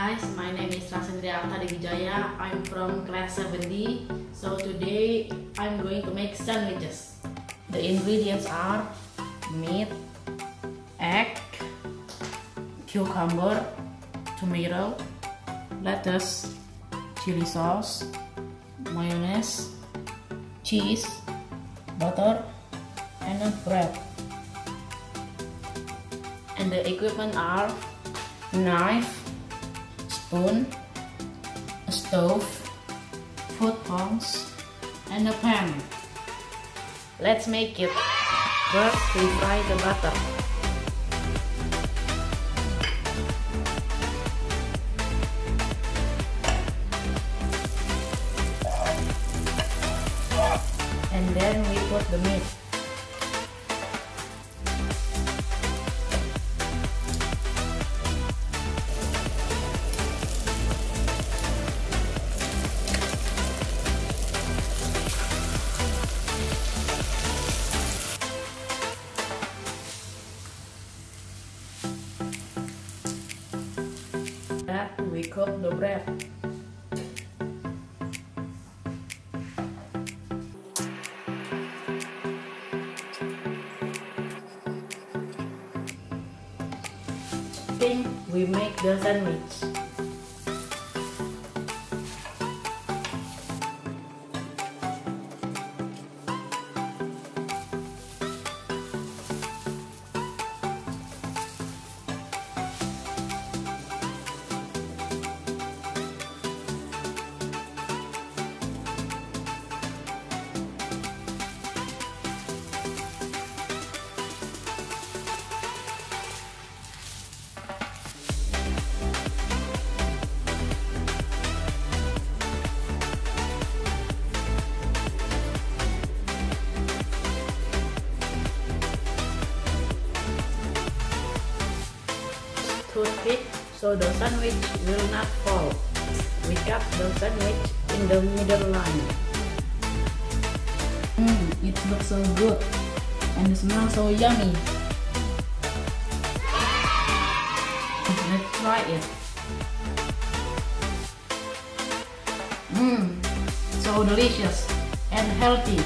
guys, my name is Rasendria Artadegijaya. I'm from class 7D. So today I'm going to make sandwiches. The ingredients are meat, egg, cucumber, tomato, lettuce, chili sauce, mayonnaise, cheese, butter, and a bread. And the equipment are knife, spoon, a stove, food tongs, and a pan. Let's make it. First, we fry the butter. And then we put the meat. That we cook the bread. Then we make the sandwich. Toothpick so the sandwich will not fall. We cut the sandwich in the middle line. It looks so good and it smells so yummy. Let's try it. So delicious and healthy.